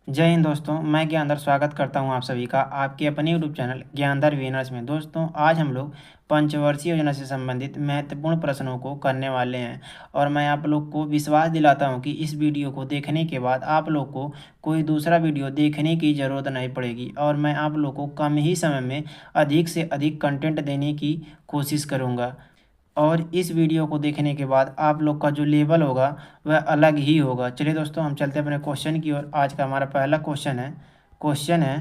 जय हिंद दोस्तों, मैं ज्ञानदर स्वागत करता हूं आप सभी का आपके अपने यूट्यूब चैनल ज्ञानदर विनर्स में। दोस्तों, आज हम लोग पंचवर्षीय योजना से संबंधित महत्वपूर्ण प्रश्नों को करने वाले हैं और मैं आप लोग को विश्वास दिलाता हूं कि इस वीडियो को देखने के बाद आप लोग को कोई दूसरा वीडियो देखने की ज़रूरत नहीं पड़ेगी और मैं आप लोग को कम ही समय में अधिक से अधिक कंटेंट देने की कोशिश करूँगा। और इस वीडियो को देखने के बाद आप लोग का जो लेवल होगा वह अलग ही होगा। चलिए दोस्तों, हम चलते हैं अपने क्वेश्चन की ओर। आज का हमारा पहला क्वेश्चन है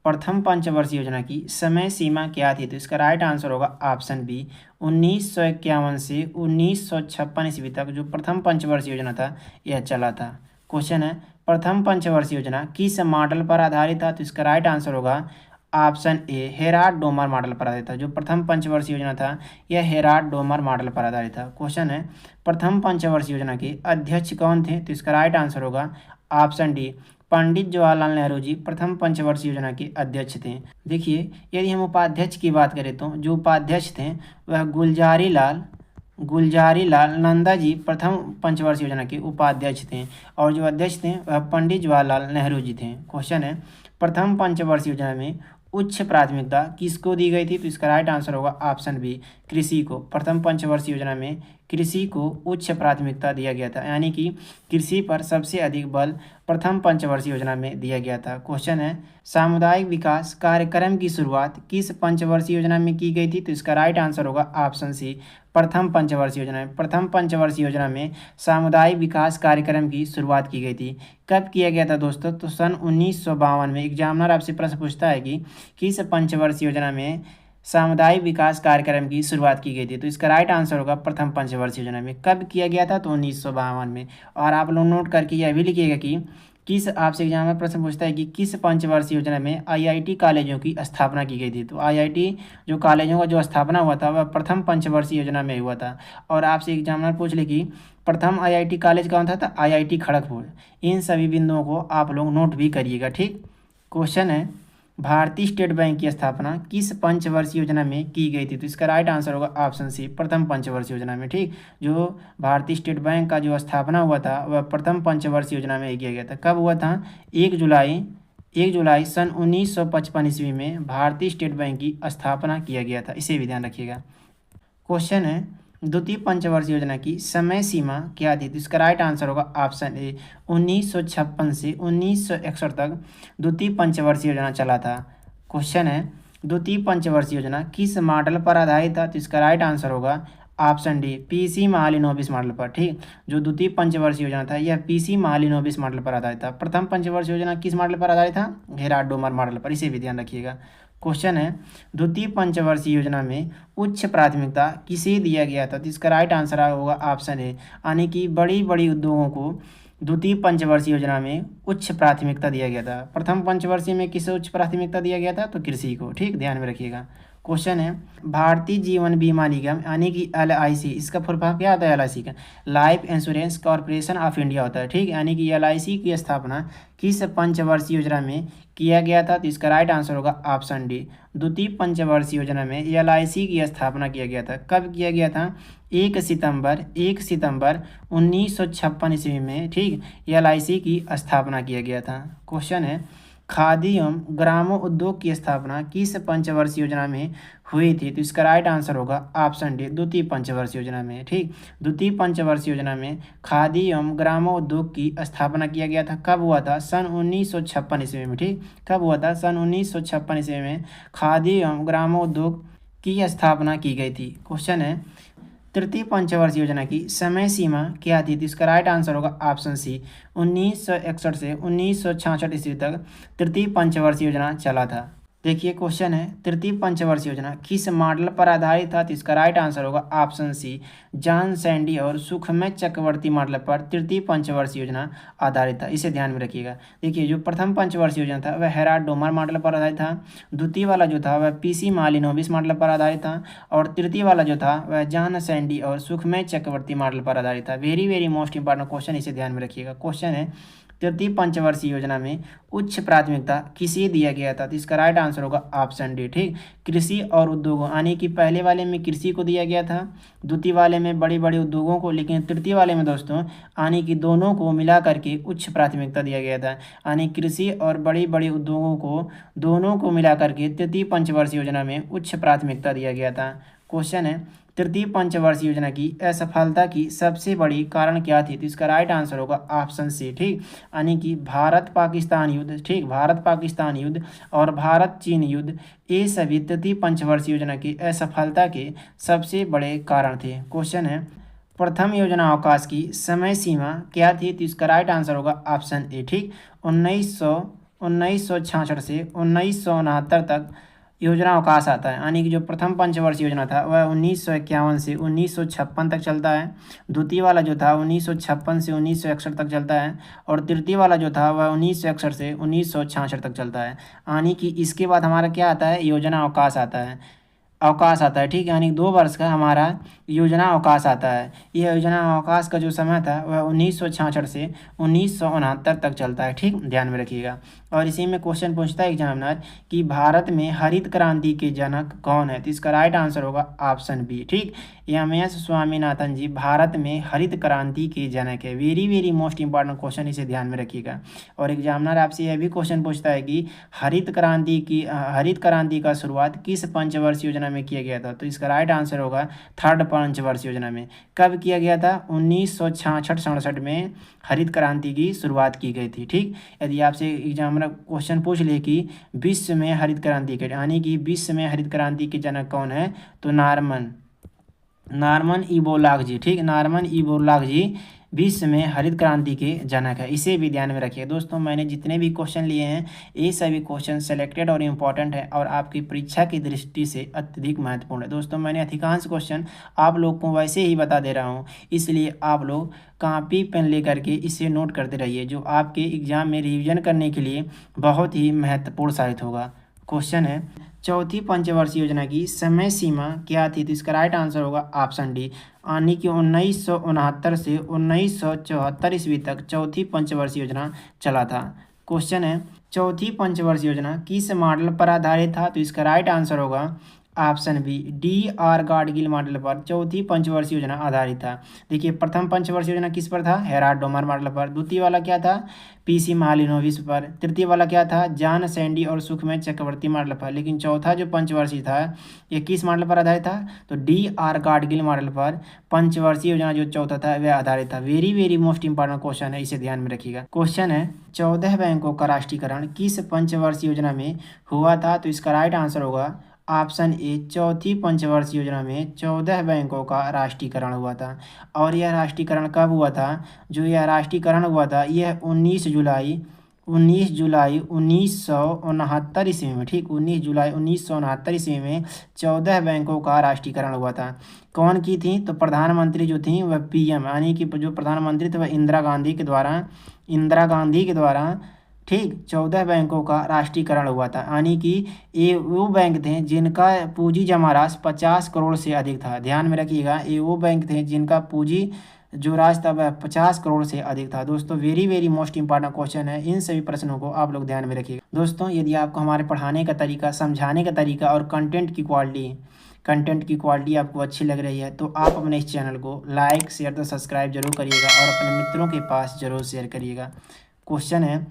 प्रथम पंचवर्षीय योजना की समय सीमा क्या थी? तो इसका राइट आंसर होगा ऑप्शन बी, 1951 से 1956 ईस्वी तक जो प्रथम पंचवर्षीय योजना था यह चला था। क्वेश्चन है प्रथम पंचवर्षीय योजना किस मॉडल पर आधारित था? तो इसका राइट आंसर होगा option A, Herald Domar model पर आधारित था। जो प्रथम पंचवर्षीय योजना था यह हेराल्ड डोमर मॉडल पर आधारित था। क्वेश्चन है प्रथम पंचवर्षीय योजना के अध्यक्ष कौन थे? तो इसका राइट आंसर होगा ऑप्शन डी, पंडित जवाहरलाल नेहरू जी प्रथम पंचवर्षीय योजना के अध्यक्ष थे। देखिए, यदि हम उपाध्यक्ष की बात करें तो जो उपाध्यक्ष थे वह गुलजारी लाल नंदा जी प्रथम पंचवर्षीय योजना के उपाध्यक्ष थे और जो अध्यक्ष थे वह पंडित जवाहरलाल नेहरू जी थे। क्वेश्चन है प्रथम पंचवर्षीय योजना में उच्च प्राथमिकता किसको दी गई थी? तो इसका राइट आंसर होगा ऑप्शन बी, कृषि को। प्रथम पंचवर्षीय योजना में कृषि को उच्च प्राथमिकता दिया गया था, यानी कि कृषि पर सबसे अधिक बल प्रथम पंचवर्षीय योजना में दिया गया था। क्वेश्चन है सामुदायिक विकास कार्यक्रम की शुरुआत किस पंचवर्षीय योजना में की गई थी? तो इसका राइट आंसर होगा ऑप्शन सी, प्रथम पंचवर्षीय योजना में। प्रथम पंचवर्षीय योजना में सामुदायिक विकास कार्यक्रम की शुरुआत की गई थी। कब किया गया था दोस्तों? तो सन 1952 में। एग्जामिनर आपसे प्रश्न पूछता है कि किस पंचवर्षीय योजना में सामुदायिक विकास कार्यक्रम की शुरुआत की गई थी? तो इसका राइट आंसर होगा प्रथम पंचवर्षीय योजना में। कब किया गया था? तो 1952 में। और आप लोग नोट करके यह भी लिखिएगा कि किस, आपसे एग्जाम में प्रश्न पूछता है कि किस पंचवर्षीय योजना में आईआईटी कॉलेजों की स्थापना की गई थी? तो आईआईटी जो कॉलेजों का जो स्थापना हुआ था वह प्रथम पंचवर्षीय योजना में हुआ था। और आपसे एग्जामिनर पूछ ले कि प्रथम आईआईटी कॉलेज कौन था? तो आईआईटी खड़गपुर। इन सभी बिंदुओं को आप लोग नोट भी करिएगा, ठीक। क्वेश्चन है भारतीय स्टेट बैंक की स्थापना किस पंचवर्षीय योजना में की गई थी? तो इसका राइट आंसर होगा ऑप्शन सी, प्रथम पंचवर्षीय योजना में, ठीक। जो भारतीय स्टेट बैंक का जो स्थापना हुआ था वह प्रथम पंचवर्षीय योजना में किया गया था। कब हुआ था? 1 जुलाई सन 1955 ईस्वी में भारतीय स्टेट बैंक की स्थापना किया गया था। इसे भी ध्यान रखिएगा। क्वेश्चन है द्वितीय पंचवर्षीय योजना की समय सीमा क्या थी? तो इसका राइट आंसर होगा ऑप्शन ए, 1956 से 1961 तक द्वितीय पंचवर्षीय योजना चला था। क्वेश्चन है द्वितीय पंचवर्षीय योजना किस मॉडल पर आधारित था? तो इसका राइट आंसर होगा ऑप्शन डी, पीसी महालिनोबिस मॉडल पर, ठीक। जो द्वितीय पंचवर्षीय योजना था यह पीसी महालिनोबिस मॉडल पर आधारित था। प्रथम पंचवर्षीय योजना किस मॉडल पर आधारित था? हेराल्ड डोमर मॉडल पर। इसे भी ध्यान रखिएगा। क्वेश्चन है द्वितीय पंचवर्षीय योजना में उच्च प्राथमिकता किसे दिया गया था? तो इसका राइट आंसर होगा ऑप्शन ए, यानी कि बड़ी बड़ी उद्योगों को द्वितीय पंचवर्षीय योजना में उच्च प्राथमिकता दिया गया था। प्रथम पंचवर्षीय में किसे उच्च प्राथमिकता दिया गया था? तो कृषि को, ठीक, ध्यान में रखिएगा। क्वेश्चन है भारतीय जीवन बीमा निगम यानी कि एलआईसी, इसका फुल फॉर्म क्या होता है? एलआईसी का life insurance corporation of India होता है, ठीक। यानी कि एलआईसी की स्थापना किस पंचवर्षीय योजना में किया गया था? तो इसका राइट आंसर होगा ऑप्शन डी, द्वितीय पंचवर्षीय योजना में एलआईसी की स्थापना किया गया था। कब किया गया था? 1 सितंबर 1956 ईस्वी में, ठीक, एलआईसी की स्थापना किया गया था। क्वेश्चन है खादी एवं ग्रामोद्योग की स्थापना किस पंचवर्षीय योजना में हुई थी? तो इसका राइट आंसर होगा ऑप्शन डी, द्वितीय पंचवर्षीय योजना में, ठीक। द्वितीय पंचवर्षीय योजना में खादी एवं ग्रामोद्योग की स्थापना किया गया था। कब हुआ था? सन 1956 ईस्वी में, ठीक। कब हुआ था? सन 1956 ईस्वी में खादी एवं ग्रामोद्योग की स्थापना की गई थी। क्वेश्चन है तृतीय पंचवर्षीय योजना की समय सीमा क्या थी? तो इसका राइट आंसर होगा ऑप्शन सी, 1961 से 1966 ईस्वी तक तृतीय पंचवर्षीय योजना चला था। देखिए, क्वेश्चन है तृतीय पंचवर्षीय योजना किस मॉडल पर आधारित था? तो इसका राइट आंसर होगा ऑप्शन सी, जॉन सैंडी और सुखमय चक्रवर्ती मॉडल पर तृतीय पंचवर्षीय योजना आधारित था। इसे ध्यान में रखिएगा। देखिए, जो प्रथम पंचवर्षीय योजना था वह हेराल्ड डोमर मॉडल पर आधारित था। द्वितीय वाला जो था वह पीसी महालिनोबिस मॉडल पर आधारित था और तृतीय वाला जो था वह जॉन सैंडी और सुखमय चक्रवर्ती मॉडल पर आधारित था। Very very most important question, इसे ध्यान में रखिएगा। क्वेश्चन है तृतीय पंचवर्षीय योजना में उच्च प्राथमिकता किसे दिया गया था? तो इसका राइट आंसर होगा ऑप्शन डी। ठीक, कृषि और उद्योगों, यानी कि पहले वाले में कृषि को दिया गया था, द्वितीय वाले में बड़े बड़े उद्योगों को, लेकिन तृतीय वाले में दोस्तों यानी कि दोनों को मिला करके उच्च प्राथमिकता दिया गया था। यानी कृषि और बड़ी बड़ी उद्योगों को दोनों को मिला करके तृतीय पंचवर्षीय योजना में उच्च प्राथमिकता दिया गया था। क्वेश्चन है, तृतीय पंचवर्षीय योजना की असफलता की सबसे बड़ी कारण क्या थी? तो इसका राइट आंसर होगा ऑप्शन सी। ठीक, यानी कि भारत पाकिस्तान युद्ध, ठीक, भारत पाकिस्तान युद्ध और भारत चीन युद्ध, ये सभी तृतीय पंचवर्षीय योजना की असफलता के सबसे बड़े कारण थे। क्वेश्चन है, प्रथम योजना अवकाश की समय सीमा क्या थी? तो इसका राइट आंसर होगा ऑप्शन ए। ठीक, 1966 से 1969 तक योजना अवकाश आता है, यानी कि जो प्रथम पंचवर्षीय योजना था वह 1951 से 1956 तक चलता है, द्वितीय वाला जो था 1956 से 1961 तक चलता है, और तृतीय वाला जो था वह 1961 से 1966 तक चलता है। यानी कि इसके बाद हमारा क्या आता है? योजना अवकाश आता है, अवकाश आता है। ठीक, यानी 2 वर्ष का हमारा योजना अवकाश आता है। यह योजना अवकाश का जो समय था वह 1966 से 1969 तक चलता है। ठीक, ध्यान में रखिएगा। और इसी में क्वेश्चन पूछता है एग्जामिनर कि भारत में हरित क्रांति के जनक कौन है? तो इसका राइट आंसर होगा ऑप्शन बी। ठीक, एम.एस. स्वामीनाथन जी भारत में हरित क्रांति के जनक है। Very very most important question, इसे ध्यान में रखिएगा। और एग्जामिनर आपसे यह भी क्वेश्चन पूछता है कि हरित क्रांति का शुरुआत किस पंचवर्षीय योजना में किया गया था? तो इसका राइट आंसर होगा थर्ड पंचवर्षीय योजना में। कब किया गया था? 1966-67 में हरित क्रांति की शुरुआत की गई थी। ठीक, यदि आपसे एग्जामिनर क्वेश्चन पूछ ले कि विश्व में हरित क्रांति के, यानी कि विश्व में हरित क्रांति के जनक कौन है? तो नॉर्मन इबोलाग जी। ठीक, नॉर्मन इबोलाग जी विश्व में हरित क्रांति के जनक है। इसे भी ध्यान में रखिए दोस्तों। मैंने जितने भी क्वेश्चन लिए हैं ये सभी क्वेश्चन सेलेक्टेड और इम्पॉर्टेंट है और आपकी परीक्षा की दृष्टि से अत्यधिक महत्वपूर्ण है। दोस्तों मैंने अधिकांश क्वेश्चन आप लोग को वैसे ही बता दे रहा हूँ, इसलिए आप लोग कॉपी पेन लेकर के इसे नोट करते रहिए, जो आपके एग्जाम में रिवीजन करने के लिए बहुत ही महत्वपूर्ण साबित होगा। क्वेश्चन है, चौथी पंचवर्षीय योजना की समय सीमा क्या थी? तो इसका राइट आंसर होगा ऑप्शन डी, यानी कि 1969 से 1974 ईस्वी तक चौथी पंचवर्षीय योजना चला था। क्वेश्चन है, चौथी पंचवर्षीय योजना किस मॉडल पर आधारित था? तो इसका राइट आंसर होगा option B, D R. Gadgil model पर चौथी पंचवर्षीय योजना आधारित था। देखिए, प्रथम पंचवर्षीय योजना किस पर था? हेराल्ड डोमर मॉडल पर। द्वितीय वाला क्या था? पी.सी. महालिनोविस पर। तृतीय वाला क्या था? जॉन सैंडी और सुखमय चक्रवर्ती मॉडल पर। लेकिन चौथा जो पंचवर्षीय था ये किस मॉडल पर आधारित था? तो डी.आर. गाडगिल मॉडल पर पंचवर्षीय योजना जो चौथा था वह आधारित था। Very very most important question है, इसे ध्यान में रखिएगा। क्वेश्चन है, 14 बैंकों का राष्ट्रीयकरण किस पंचवर्षीय योजना में हुआ था? तो इसका राइट आंसर होगा ऑप्शन ए, चौथी पंचवर्षीय योजना में 14 बैंकों का राष्ट्रीयकरण हुआ था। और यह राष्ट्रीयकरण कब हुआ था? जो यह राष्ट्रीयकरण हुआ था यह 19 जुलाई 1969 ईस्वी में। ठीक, 19 जुलाई 1969 ईस्वी में 14 बैंकों का राष्ट्रीयकरण हुआ था। कौन की थी? तो प्रधानमंत्री जो थी वह पीएम, यानी कि जो प्रधानमंत्री थे वह इंदिरा गांधी के द्वारा ठीक 14 बैंकों का राष्ट्रीयकरण हुआ था। यानी कि ये वो बैंक थे जिनका पूंजी जमा राशि 50 करोड़ से अधिक था। ध्यान में रखिएगा, ये वो बैंक थे जिनका पूंजी जो राशि था वह 50 करोड़ से अधिक था। दोस्तों very very most important question है, इन सभी प्रश्नों को आप लोग ध्यान में रखिएगा। दोस्तों यदि आपको हमारे पढ़ाने का तरीका, समझाने का तरीका और कंटेंट की क्वालिटी आपको अच्छी लग रही है तो आप अपने इस चैनल को लाइक शेयर तो सब्सक्राइब जरूर करिएगा और अपने मित्रों के पास जरूर शेयर करिएगा। क्वेश्चन है,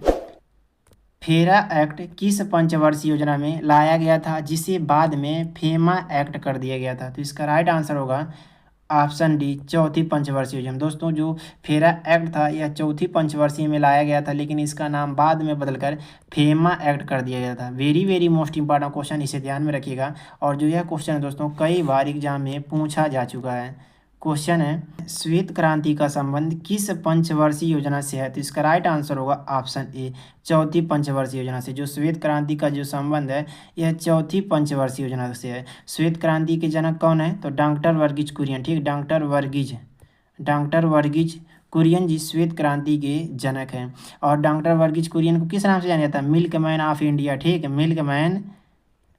फेरा एक्ट किस पंचवर्षीय योजना में लाया गया था जिसे बाद में फेमा एक्ट कर दिया गया था? तो इसका राइट आंसर होगा ऑप्शन डी, चौथी पंचवर्षीय योजना। दोस्तों जो फेरा एक्ट था यह चौथी पंचवर्षीय में लाया गया था, लेकिन इसका नाम बाद में बदलकर फेमा एक्ट कर दिया गया था। Very very most important question, इसे ध्यान में रखिएगा। और जो यह क्वेश्चन है दोस्तों कई बार एग्जाम में पूछा जा चुका है। क्वेश्चन है, श्वेत क्रांति का संबंध किस पंचवर्षीय योजना से है? तो इसका राइट आंसर होगा ऑप्शन ए, चौथी पंचवर्षीय योजना से। जो श्वेत क्रांति का जो संबंध है यह चौथी पंचवर्षीय योजना से है। श्वेत क्रांति के जनक कौन है? तो डॉक्टर वर्गीज कुरियन। ठीक, डॉक्टर वर्गीज कुरियन जी श्वेत क्रांति के जनक हैं। और डॉक्टर वर्गीज कुरियन को किस नाम से जाना जाता है? Milkman of India. ठीक,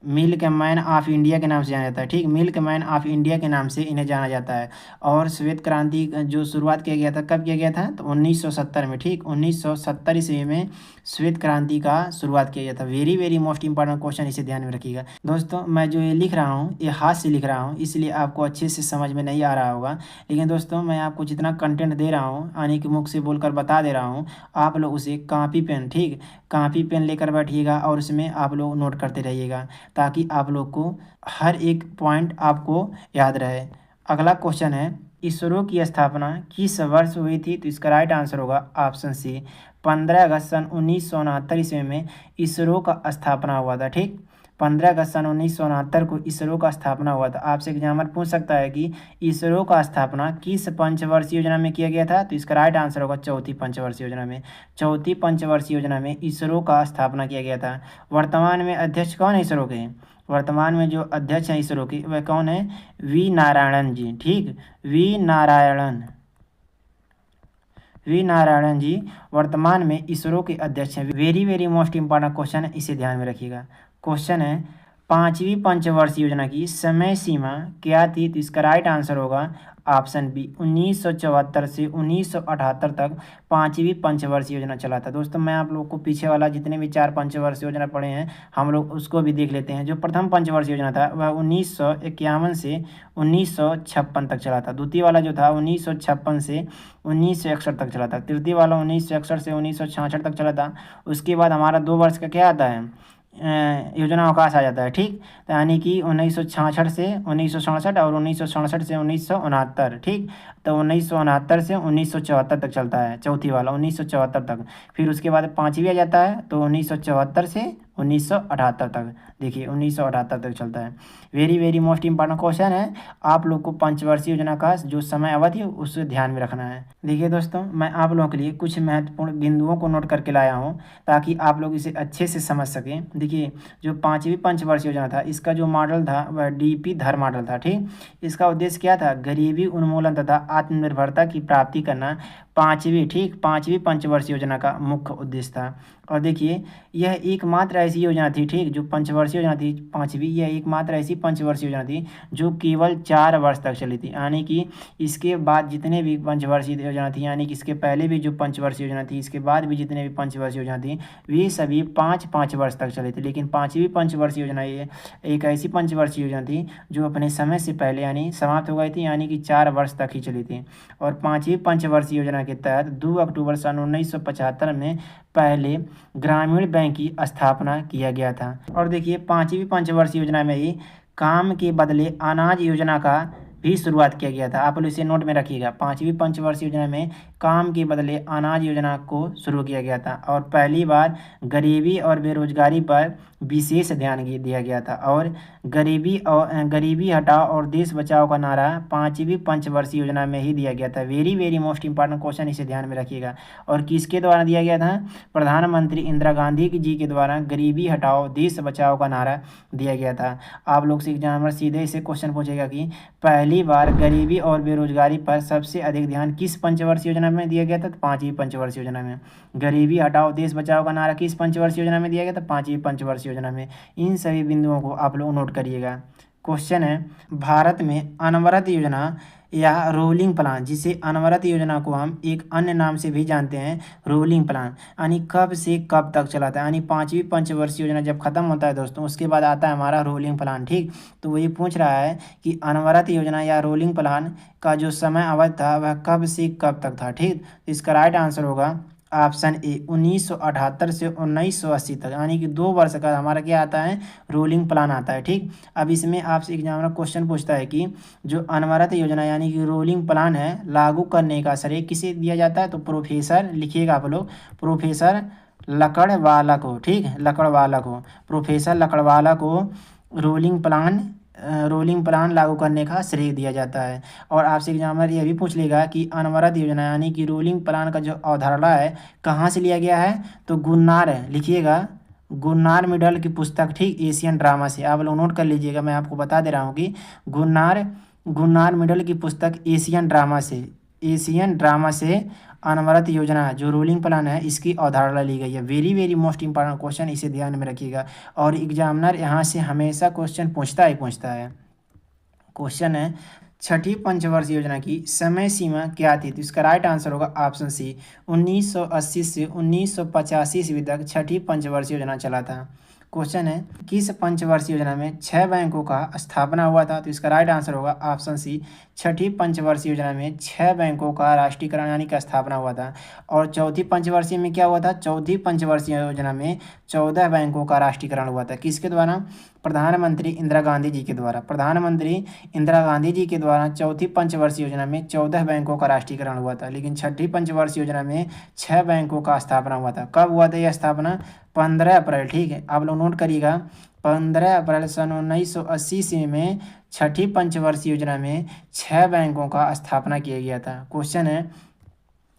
मिल्क मैन ऑफ इंडिया के नाम से जाना जाता है। ठीक, मिल्क मैन ऑफ इंडिया के नाम से इन्हें जाना जाता है। और श्वेत क्रांति जो शुरुआत किया गया था, कब किया गया था, तो 1970 में। ठीक, 1970 ईस्वी में श्वेत क्रांति का शुरुआत किया गया था। Very very most important question, इसे ध्यान में रखिएगा दोस्तों। मैं जो ये लिख रहा हूँ ये हाथ से लिख रहा हूँ, इसलिए आपको अच्छे से समझ में नहीं आ रहा होगा। लेकिन दोस्तों मैं आपको जितना कंटेंट दे रहा हूँ, आने के मुख से बोलकर बता दे रहा हूँ, आप लोग उसे कॉपी पेन, ठीक, कॉपी पेन लेकर बैठिएगा और उसमें आप लोग नोट करते रहिएगा, ताकि आप लोग को हर एक पॉइंट आपको याद रहे। अगला क्वेश्चन है, इसरो की स्थापना किस वर्ष हुई थी, तो इसका राइट आंसर होगा ऑप्शन सी, 15 अगस्त सन 1969 ईस्वी में इसरो का स्थापना हुआ था। ठीक, 15 अगस्त सन 1969 को इसरो का स्थापना हुआ था। आपसे एग्जामर पूछ सकता है कि इसरो का स्थापना किस पंचवर्षीय योजना में किया गया था, तो इसका राइट आंसर होगा चौथी पंचवर्षीय योजना में। चौथी पंचवर्षीय योजना में इसरो का स्थापना किया गया था। वर्तमान में अध्यक्ष कौन है इसरो के, वर्तमान में जो अध्यक्ष हैं इसरो के वह कौन है, वी नारायणन जी। ठीक, वी नारायणन जी वर्तमान में इसरो के अध्यक्ष हैं। Very very most important question है, इसे ध्यान में रखिएगा। क्वेश्चन है, पांचवी पंचवर्षीय योजना की समय सीमा क्या थी, तो इसका राइट आंसर होगा ऑप्शन बी, 1974 से 1978 तक पांचवी पंचवर्षीय योजना चला था। दोस्तों मैं आप लोग को पीछे वाला जितने भी 4 पंचवर्षीय योजना पढ़े हैं हम लोग उसको भी देख लेते हैं। जो प्रथम पंचवर्षीय योजना था वह 1951 से 1956 तक चला था। द्वितीय वाला जो था 1956 से 1961 तक चला था। तृतीय वाला 1961 से 1966 तक चला था। उसके बाद हमारा 2 वर्ष का क्या आता है, योजना अवकाश आ जाता है। ठीक, तो यानी कि 1966 से 1967 और 1967 से 1969। ठीक, तो 1969 से 1974 तक चलता है चौथी वाला, 1974 तक। फिर उसके बाद पाँचवीं आ जाता है तो 1974 से 1978 तक। देखिए 1978 तक चलता है। Very very most important question है, आप लोग को पंचवर्षीय योजना का जो समय अवधि है उसे ध्यान में रखना है। देखिए दोस्तों मैं आप लोगों के लिए कुछ महत्वपूर्ण बिंदुओं को नोट करके लाया हूँ ताकि आप लोग इसे अच्छे से समझ सकें। देखिए जो पाँचवीं पंचवर्षीय योजना था इसका जो मॉडल था वह डीपी धर मॉडल था। ठीक, इसका उद्देश्य क्या था, गरीबी उन्मूलन तथा आत्मनिर्भरता की प्राप्ति करना पाँचवीं पंचवर्षीय योजना का मुख्य उद्देश्य था। और देखिए यह एकमात्र ऐसी योजना थी, ठीक, जो पंचवर्षीय योजना थी पाँचवीं, यह एकमात्र ऐसी पंचवर्षीय योजना थी जो केवल 4 वर्ष तक चली थी। यानी कि इसके बाद जितने भी पंचवर्षीय योजना थी, यानी कि इसके पहले भी जो पंचवर्षीय योजना थी, इसके बाद भी जितने भी पंचवर्षीय योजना थी, वे सभी 5-5 वर्ष तक चली थी। लेकिन पाँचवीं पंचवर्षीय योजना ये एक ऐसी पंचवर्षीय योजना थी जो अपने समय से पहले यानी समाप्त हो गई थी, यानी कि 4 वर्ष तक ही चली थी। और पाँचवीं पंचवर्षीय योजना के तहत 2 अक्टूबर सन 1975 में पहले ग्रामीण बैंक की स्थापना किया गया था। और देखिए पाँचवीं पंचवर्षीय योजना में ही काम के बदले अनाज योजना का भी शुरुआत किया गया था। आप लोग इसे नोट में रखिएगा, पाँचवीं पंचवर्षीय योजना में काम के बदले अनाज योजना को शुरू किया गया था। और पहली बार गरीबी और बेरोजगारी पर विशेष ध्यान दिया गया था। और गरीबी हटाओ और देश बचाओ का नारा पाँचवीं पंचवर्षीय योजना में ही दिया गया था। Very very most important question, इसे ध्यान में रखिएगा। और किसके द्वारा दिया गया था, प्रधानमंत्री इंदिरा गांधी जी के द्वारा गरीबी हटाओ देश बचाओ का नारा दिया गया था। आप लोग से एग्जामिनर सीधे इसे क्वेश्चन पूछेगा कि पहली बार गरीबी और बेरोजगारी पर सबसे अधिक ध्यान किस पंचवर्षीय योजना में दिया गया था, तो पाँचवीं पंचवर्षीय योजना में। गरीबी हटाओ देश बचाओ का नारा किस पंचवर्षीय योजना में दिया गया था, पाँचवीं पंचवर्षीय योजना में। इन सभी बिंदुओं को आप लोग नोट करिएगा। क्वेश्चन है, भारत में अनवरत योजना या रोलिंग प्लान, जिसे अनवरत योजना को हम एक अन्य नाम से भी जानते हैं रोलिंग प्लान, यानी कब से कब तक चला था। यानी पाँचवीं पंचवर्षीय योजना जब खत्म होता है दोस्तों उसके बाद आता है हमारा रोलिंग प्लान। ठीक, तो वही पूछ रहा है कि अनवरत योजना या रोलिंग प्लान का जो समय अवधि था वह कब से कब तक था। ठीक, तो इसका राइट आंसर होगा ऑप्शन ए, 1978 से 1980 तक, यानी कि 2 वर्ष का हमारा क्या आता है, रोलिंग प्लान आता है। ठीक, अब इसमें आपसे एग्जामिनर क्वेश्चन पूछता है कि जो अनवरत योजना यानी कि रोलिंग प्लान है लागू करने का श्रेय किसे दिया जाता है, तो प्रोफेसर, लिखिएगा आप लोग, प्रोफेसर लकड़वाला को। ठीक, लकड़वाला को, प्रोफेसर लकड़वाला को रोलिंग प्लान लागू करने का श्रेय दिया जाता है। और आपसे एग्जामिनर यह भी पूछ लेगा कि अनवरत योजना यानी कि रोलिंग प्लान का जो अवधारणा है कहाँ से लिया गया है, तो गुन्नार है, लिखिएगा गुन्नार मिडल की पुस्तक, ठीक, एशियन ड्रामा से। आप लोग नोट कर लीजिएगा, मैं आपको बता दे रहा हूँ कि गुन्नार मिडल की पुस्तक एशियन ड्रामा से अनवरत योजना जो रूलिंग प्लान है इसकी अवधारणा ली गई है। Very very most important question, इसे ध्यान में रखिएगा और एग्जामिनर यहाँ से हमेशा क्वेश्चन पूछता है। क्वेश्चन है छठी पंचवर्षीय योजना की समय सीमा क्या थी? तो इसका राइट आंसर होगा ऑप्शन सी, 1980 से 1985 ईस्वी तक छठी पंचवर्षीय योजना चला था। क्वेश्चन है किस पंचवर्षीय योजना में 6 बैंकों का स्थापना हुआ था? तो इसका राइट आंसर होगा ऑप्शन सी, छठी पंचवर्षीय योजना में 6 बैंकों का राष्ट्रीयकरण यानी कि स्थापना हुआ था। और चौथी पंचवर्षीय में क्या हुआ था? चौथी पंचवर्षीय योजना में 14 बैंकों का राष्ट्रीयकरण हुआ था। किसके द्वारा? प्रधानमंत्री इंदिरा गांधी जी के द्वारा। प्रधानमंत्री इंदिरा गांधी जी के द्वारा चौथी पंचवर्षीय योजना में 14 बैंकों का राष्ट्रीयकरण हुआ था, लेकिन छठी पंचवर्षीय योजना में 6 बैंकों का स्थापना हुआ था। कब हुआ था यह स्थापना? 15 अप्रैल, ठीक है, आप लोग नोट करिएगा, 15 अप्रैल सन 1980 ईस्वी में छठी पंचवर्षीय योजना में 6 बैंकों का स्थापना किया गया था। क्वेश्चन है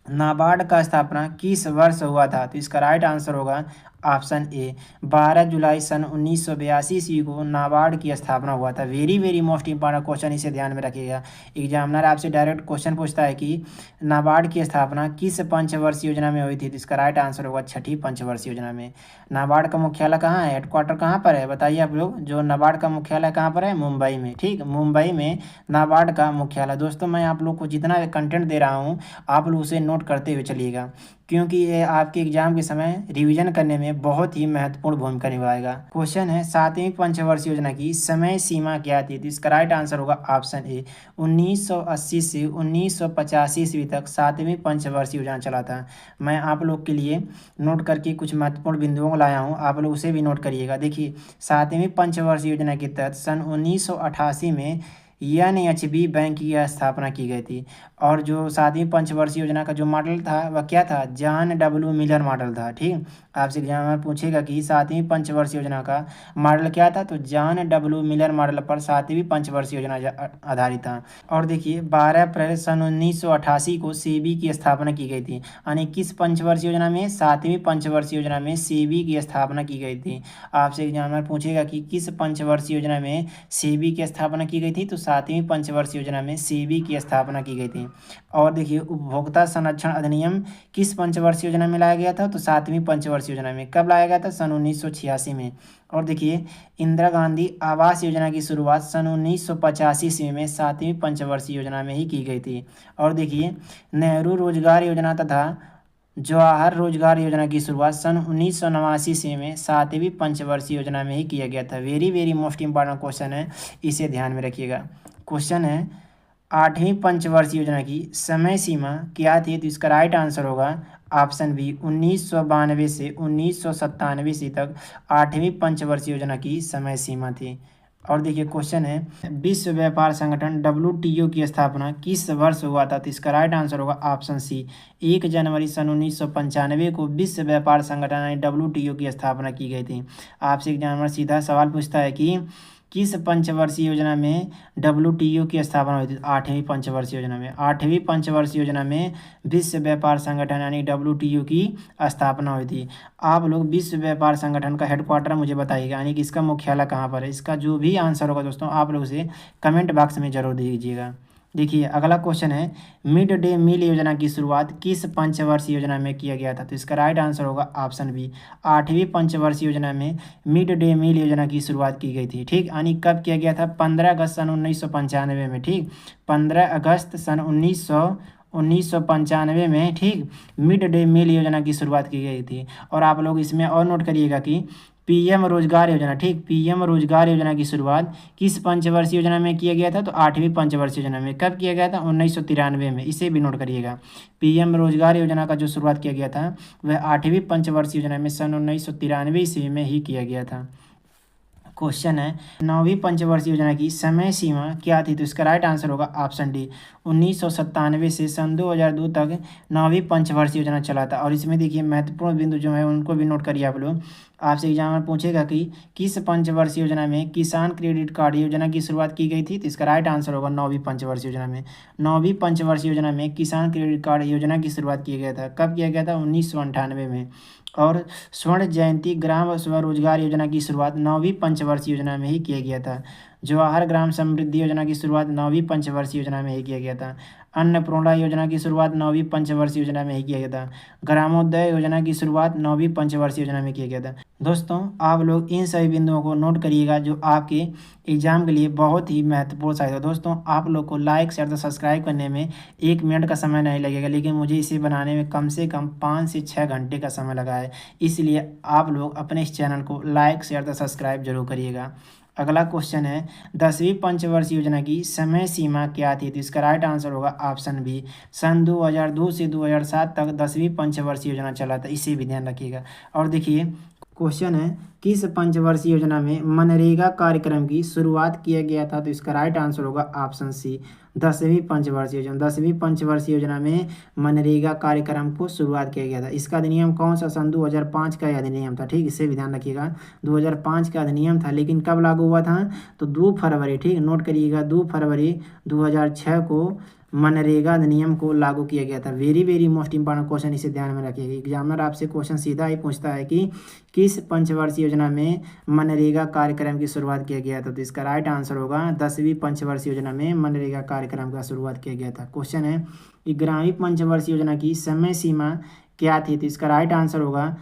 नाबार्ड का स्थापना किस वर्ष हुआ था? तो इसका राइट आंसर होगा ऑप्शन ए, 12 जुलाई सन 1982 ईस्वी को नाबार्ड की स्थापना हुआ था। Very very most important question, इसे ध्यान में रखिएगा। एग्जामिनर आपसे डायरेक्ट क्वेश्चन पूछता है कि नाबार्ड की स्थापना किस पंचवर्षीय योजना में हुई थी? तो इसका राइट आंसर होगा छठी पंचवर्षीय योजना में। नाबार्ड का मुख्यालय कहाँ है? हेडक्वार्टर कहाँ पर है बताइए आप लोग? जो नाबार्ड का मुख्यालय कहाँ पर है? मुंबई में, ठीक, मुंबई में नाबार्ड का मुख्यालय। दोस्तों मैं आप लोग को जितना कंटेंट दे रहा हूँ आप लोग उसे नोट करते हुए चलिएगा, क्योंकि ये आपके एग्जाम के समय रिवीजन करने में बहुत ही महत्वपूर्ण भूमिका निभाएगा। क्वेश्चन है सातवीं पंचवर्षीय योजना की समय सीमा क्या थी? तो इसका राइट आंसर होगा ऑप्शन ए, 1980 से 1985 ईस्वी तक सातवीं पंचवर्षीय योजना चला था। मैं आप लोग के लिए नोट करके कुछ महत्वपूर्ण बिंदुओं को लाया हूँ, आप लोग उसे भी नोट करिएगा। देखिए सातवीं पंचवर्षीय योजना के तहत सन 1988 में NHB बैंक की स्थापना की गई थी। और जो सातवीं पंचवर्षीय योजना का जो मॉडल था वह क्या था? जॉन डब्ल्यू मिलर मॉडल था, ठीक। आपसे एग्जाम में पूछेगा कि सातवीं पंचवर्षीय योजना का मॉडल क्या था, तो जॉन डब्ल्यू मिलर मॉडल पर सातवीं पंचवर्षीय योजना आधारित था। और देखिए 12 अप्रैल सन 1988 को सेबी की स्थापना की गई थी, यानी किस पंचवर्षीय योजना में? सातवीं पंचवर्षीय योजना में सेबी की स्थापना की गई थी। आपसे एग्जाम में पूछेगा कि किस पंचवर्षीय योजना में सेबी की स्थापना की गई थी, तो सातवीं पंचवर्षीय योजना में सेबी की स्थापना की गई थी। और देखिए उपभोक्ता संरक्षण अधिनियम किस पंचवर्षीय योजना में लाया गया था? तो सातवीं पंचवर्षीय योजना में। कब लाया गया था? सन 1986 में। और देखिए इंदिरा गांधी आवास योजना की शुरुआत सन 1985 ईस्वी में सातवीं पंचवर्षीय योजना में ही की गई थी। और देखिए नेहरू रोजगार योजना तथा जवाहर रोजगार योजना की शुरुआत सन 1989 ईस्वी में सातवीं पंचवर्षीय योजना में ही किया गया था। Very very most important question है, इसे ध्यान में रखिएगा। क्वेश्चन है आठवीं पंचवर्षीय योजना की समय सीमा क्या थी? तो इसका राइट आंसर होगा ऑप्शन बी, 1992 से 1997 ईस्वी तक आठवीं पंचवर्षीय योजना की समय सीमा थी। और देखिए क्वेश्चन है विश्व व्यापार संगठन WTO की स्थापना किस वर्ष हुआ था? तो इसका राइट आंसर होगा ऑप्शन सी, 1 जनवरी सन 1995 को विश्व व्यापार संगठन यानी WTO की स्थापना की गई थी। आपसे एग्जामिनर सीधा सवाल पूछता है कि किस पंचवर्षीय योजना में WTO की स्थापना हुई थी? आठवीं पंचवर्षीय योजना में। आठवीं पंचवर्षीय योजना में विश्व व्यापार संगठन यानी WTO की स्थापना हुई थी। आप लोग विश्व व्यापार संगठन का हेडक्वार्टर मुझे बताइएगा, यानी कि इसका मुख्यालय कहाँ पर है? इसका जो भी आंसर होगा दोस्तों आप लोग उसे कमेंट बॉक्स में जरूर दीजिएगा। देखिए अगला क्वेश्चन है मिड डे मील योजना की शुरुआत किस पंचवर्षीय योजना में किया गया था? तो इसका राइट आंसर होगा ऑप्शन बी, आठवीं पंचवर्षीय योजना में मिड डे मील योजना की शुरुआत की गई थी, ठीक। यानी कब किया गया था? 15 अगस्त सन 1995 में, ठीक, 15 अगस्त सन 1995 में, ठीक, मिड डे मील योजना की शुरुआत की गई थी। और आप लोग इसमें और नोट करिएगा कि PM रोजगार योजना, ठीक, PM रोजगार योजना की शुरुआत किस पंचवर्षीय योजना में किया गया था? तो आठवीं पंचवर्षीय योजना में। कब किया गया था? 1993 में। इसे भी नोट करिएगा। PM रोजगार योजना का जो शुरुआत किया गया था वह आठवीं पंचवर्षीय योजना में सन 1993 ईस्वी में ही किया गया था। क्वेश्चन है नौवीं पंचवर्षीय योजना की समय सीमा क्या थी? तो इसका राइट आंसर होगा ऑप्शन डी, 1997 से सन 2002 तक नौवीं पंचवर्षीय योजना चला था। और इसमें देखिए महत्वपूर्ण बिंदु जो है उनको भी नोट करिए आप लोग। आपसे एग्जाम में पूछेगा कि किस पंचवर्षीय योजना में किसान क्रेडिट कार्ड योजना की शुरुआत की गई थी? तो इसका राइट आंसर होगा नौवीं पंचवर्षीय योजना में। नौवीं पंचवर्षीय योजना में किसान क्रेडिट कार्ड योजना की शुरुआत किया गया था। कब किया गया था? 1998 में। और स्वर्ण जयंती ग्राम स्वरोजगार योजना की शुरुआत नौवीं पंचवर्षीय योजना में ही किया गया था। जवाहर ग्राम समृद्धि योजना की शुरुआत 9वीं पंचवर्षीय योजना में ही किया गया था। अन्नपूर्णा योजना की शुरुआत 9वीं पंचवर्षीय योजना में ही किया गया था। ग्रामोदय योजना की शुरुआत 9वीं पंचवर्षीय योजना में किया गया था। दोस्तों आप लोग इन सभी बिंदुओं को नोट करिएगा जो आपके एग्जाम के लिए बहुत ही महत्वपूर्ण साबित होगा। दोस्तों आप लोग को लाइक शेयर तो सब्सक्राइब करने में 1 मिनट का समय नहीं लगेगा, लेकिन मुझे इसे बनाने में कम से कम 5 से 6 घंटे का समय लगा है। इसलिए आप लोग अपने इस चैनल को लाइक शेयर तो सब्सक्राइब जरूर करिएगा। अगला क्वेश्चन है 10वीं पंचवर्षीय योजना की समय सीमा क्या थी? तो इसका राइट आंसर होगा ऑप्शन बी। सन 2002 से 2007 तक 10वीं पंचवर्षीय योजना चला था, इसे भी ध्यान रखिएगा। और देखिए क्वेश्चन है किस पंचवर्षीय योजना में मनरेगा कार्यक्रम की शुरुआत किया गया था? तो इसका राइट आंसर होगा ऑप्शन सी 10वीं पंचवर्षीय योजना। 10वीं पंचवर्षीय योजना में मनरेगा कार्यक्रम को शुरुआत किया गया था। इसका अधिनियम कौन सा? सन 2005 का अधिनियम था। ठीक, इसे भी ध्यान रखिएगा 2005 का अधिनियम था, लेकिन कब लागू हुआ था? तो 2 फरवरी, ठीक नोट करिएगा, 2 फरवरी 2006 को मनरेगा अधिनियम को लागू किया गया था। Very very most important question, इसे ध्यान में रखिएगा। एग्जामिनर आपसे क्वेश्चन सीधा ही पूछता है कि किस पंचवर्षीय योजना में मनरेगा कार्यक्रम की शुरुआत किया गया था? तो इसका राइट आंसर होगा 10वीं पंचवर्षीय योजना में मनरेगा कार्यक्रम का शुरुआत किया गया था। क्वेश्चन है 11वीं पंचवर्षीय योजना की समय सीमा क्या थी? तो इसका राइट आंसर होगा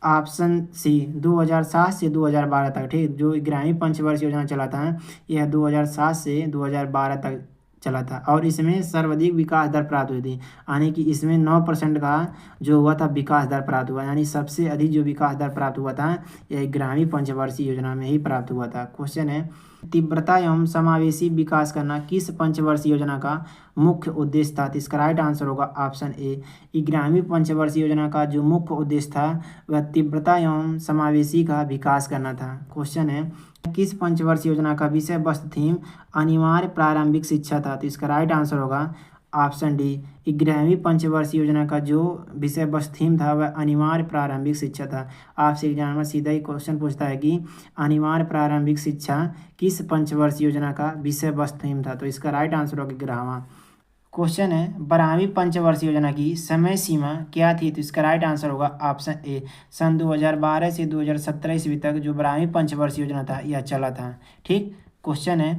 ऑप्शन सी 2007 से 2012 तक। ठीक, जो 11वीं पंचवर्षीय योजना चला था यह 2007 से 2012 तक चला था और इसमें सर्वाधिक विकास दर प्राप्त हुई थी, यानी कि इसमें 9% का जो हुआ था विकास दर प्राप्त हुआ, यानी सबसे अधिक जो विकास दर प्राप्त हुआ था यह 11वीं पंचवर्षीय योजना में ही प्राप्त हुआ था। क्वेश्चन है तीव्रता एवं समावेशी विकास करना किस पंचवर्षीय योजना का मुख्य उद्देश्य था? तो इसका राइट आंसर होगा ऑप्शन ए। 11वीं पंचवर्षीय योजना का जो मुख्य उद्देश्य था वह तीव्रता एवं समावेशी का विकास करना था। क्वेश्चन है किस पंचवर्षीय योजना का विषय वस्तु थीम अनिवार्य प्रारंभिक शिक्षा था? तो इसका राइट आंसर होगा ऑप्शन डी। 11वीं पंचवर्षीय योजना का जो विषय वस्तु थीम था वह अनिवार्य प्रारंभिक शिक्षा था। आपसे एग्जामिनर सीधा ही क्वेश्चन पूछता है कि अनिवार्य प्रारंभिक शिक्षा किस पंचवर्षीय योजना का विषय वस्तु थीम था? तो इसका राइट आंसर होगा 11वां। क्वेश्चन है 12वीं पंचवर्षीय योजना की समय सीमा क्या थी? तो इसका राइट आंसर होगा ऑप्शन ए। सन 2012 से 2017 ईस्वी तक जो 12वीं पंचवर्षीय योजना था यह चला था। ठीक, क्वेश्चन है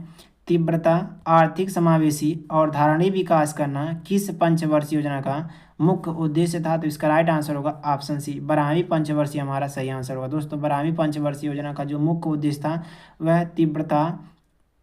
तीव्रता, आर्थिक समावेशी और धारणीय विकास करना किस पंचवर्षीय योजना का मुख्य उद्देश्य था? तो इसका राइट आंसर होगा ऑप्शन सी 12वीं पंचवर्षीय हमारा सही आंसर होगा। दोस्तों 12वीं पंचवर्षीय योजना का जो मुख्य उद्देश्य था वह तीव्रता,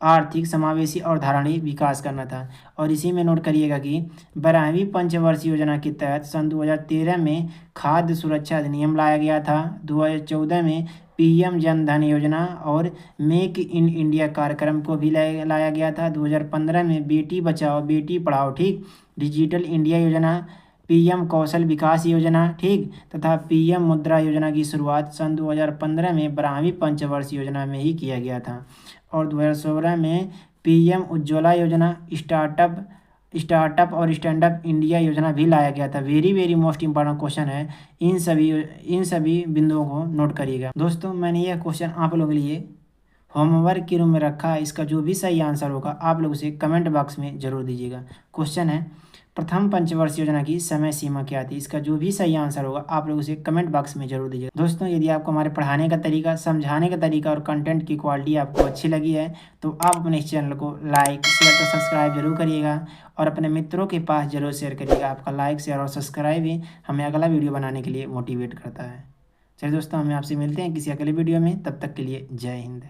आर्थिक समावेशी और धारणीय विकास करना था। और इसी में नोट करिएगा कि 12वीं पंचवर्षीय योजना के तहत सन 2013 में खाद्य सुरक्षा अधिनियम लाया गया था। 2014 में पीएम जन धन योजना और मेक इन इंडिया कार्यक्रम को भी लाया गया था। 2015 में बेटी बचाओ बेटी पढ़ाओ, ठीक, डिजिटल इंडिया योजना, पीएम कौशल विकास योजना, ठीक, तथा पीएम मुद्रा योजना की शुरुआत सन 2015 में 12वीं पंचवर्षीय योजना में ही किया गया था। और 2016 में पीएम उज्ज्वला योजना, स्टार्टअप और स्टैंड अप इंडिया योजना भी लाया गया था। Very very most important question है, इन सभी बिंदुओं को नोट करिएगा। दोस्तों मैंने यह क्वेश्चन आप लोगों के लिए होमवर्क के रूप में रखा है। इसका जो भी सही आंसर होगा आप लोग उसे कमेंट बॉक्स में जरूर दीजिएगा। क्वेश्चन है प्रथम पंचवर्षीय योजना की समय सीमा क्या थी? इसका जो भी सही आंसर होगा आप लोग उसे कमेंट बॉक्स में जरूर दीजिएगा। दोस्तों यदि आपको हमारे पढ़ाने का तरीका, समझाने का तरीका और कंटेंट की क्वालिटी आपको अच्छी लगी है तो आप अपने इस चैनल को लाइक शेयर तो सब्सक्राइब जरूर करिएगा और अपने मित्रों के पास जरूर शेयर करिएगा। आपका लाइक शेयर और सब्सक्राइब ही हमें अगला वीडियो बनाने के लिए मोटिवेट करता है। चलिए दोस्तों, हमें आपसे मिलते हैं किसी अगले वीडियो में, तब तक के लिए जय हिंद।